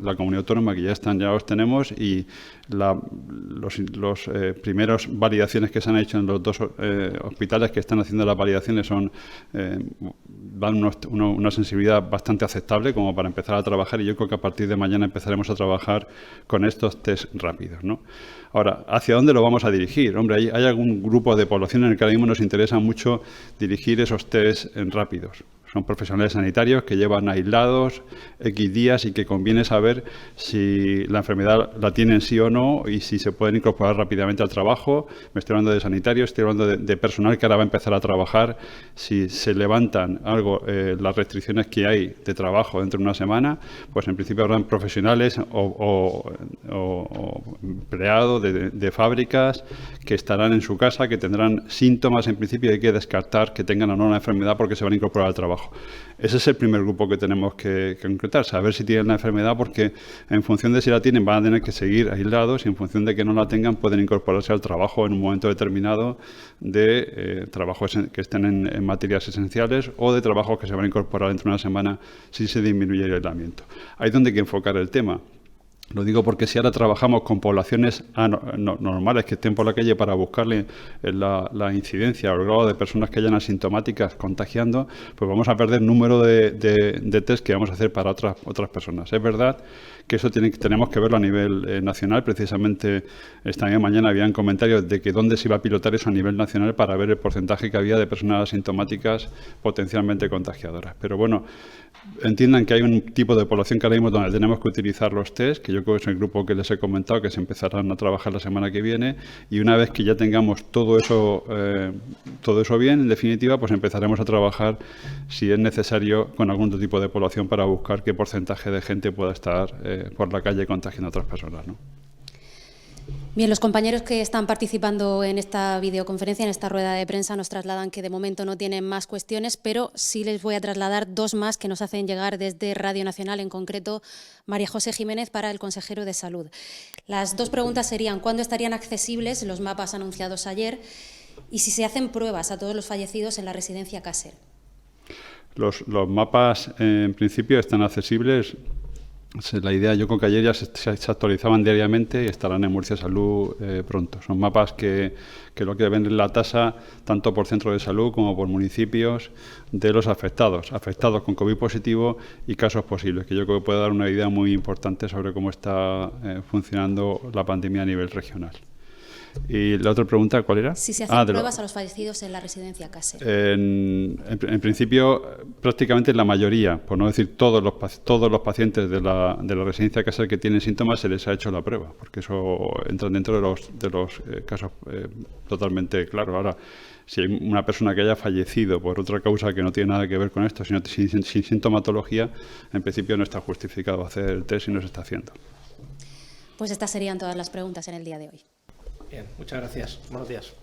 la comunidad autónoma, que ya los tenemos, y los primeros validaciones que se han hecho en los dos hospitales que están haciendo las validaciones dan una sensibilidad bastante aceptable como para empezar a trabajar, y yo creo que a partir de mañana empezaremos a trabajar con estos test rápidos, ¿no? Ahora, ¿hacia dónde lo vamos a dirigir? Hombre, hay algún grupo de población en el que ahora mismo nos interesa mucho dirigir esos test rápidos. Son profesionales sanitarios que llevan aislados X días y que conviene saber si la enfermedad la tienen sí o no y si se pueden incorporar rápidamente al trabajo. Me estoy hablando de sanitarios, estoy hablando de personal que ahora va a empezar a trabajar. Si se levantan algo las restricciones que hay de trabajo dentro de una semana, pues en principio habrán profesionales o empleados de fábricas que estarán en su casa, que tendrán síntomas. En principio hay que descartar que tengan o no la enfermedad porque se van a incorporar al trabajo. Ese es el primer grupo que tenemos que concretar, saber si tienen la enfermedad, porque en función de si la tienen van a tener que seguir aislados y en función de que no la tengan pueden incorporarse al trabajo en un momento determinado de trabajos que estén en materias esenciales o de trabajos que se van a incorporar dentro de una semana si se disminuye el aislamiento. Ahí es donde hay que enfocar el tema. Lo digo porque si ahora trabajamos con poblaciones normales que estén por la calle para buscarle la incidencia o el grado de personas que hayan asintomáticas contagiando, pues vamos a perder número de test que vamos a hacer para otras personas. Es verdad que eso tenemos que verlo a nivel nacional. Precisamente esta mañana habían comentarios de que dónde se iba a pilotar eso a nivel nacional para ver el porcentaje que había de personas asintomáticas potencialmente contagiadoras. Pero bueno, entiendan que hay un tipo de población que ahora mismo donde tenemos que utilizar los test, que yo creo que es el grupo que les he comentado, que se empezarán a trabajar la semana que viene, y una vez que ya tengamos todo eso bien, en definitiva, pues empezaremos a trabajar, si es necesario, con algún otro tipo de población para buscar qué porcentaje de gente pueda estar por la calle contagiando a otras personas, ¿no? Bien, los compañeros que están participando en esta videoconferencia, en esta rueda de prensa, nos trasladan que de momento no tienen más cuestiones, pero sí les voy a trasladar dos más que nos hacen llegar desde Radio Nacional, en concreto María José Jiménez para el consejero de Salud. Las dos preguntas serían: ¿cuándo estarían accesibles los mapas anunciados ayer? Y si se hacen pruebas a todos los fallecidos en la residencia Caser. Los mapas, en principio, están accesibles. La idea, yo creo que ayer ya se actualizaban diariamente y estarán en Murcia Salud pronto. Son mapas que lo que ven es la tasa, tanto por centro de salud como por municipios, de los afectados con COVID positivo y casos posibles, que yo creo que puede dar una idea muy importante sobre cómo está funcionando la pandemia a nivel regional. Y la otra pregunta, ¿cuál era? Si se hacen pruebas a los fallecidos en la residencia Caser. En principio, prácticamente la mayoría, por no decir todos los pacientes de la residencia Caser que tienen síntomas, se les ha hecho la prueba, porque eso entra dentro de los casos totalmente claros. Ahora, si hay una persona que haya fallecido por otra causa que no tiene nada que ver con esto, sino sin sintomatología, en principio no está justificado hacer el test y no se está haciendo. Pues estas serían todas las preguntas en el día de hoy. Bien, muchas gracias. Buenos días.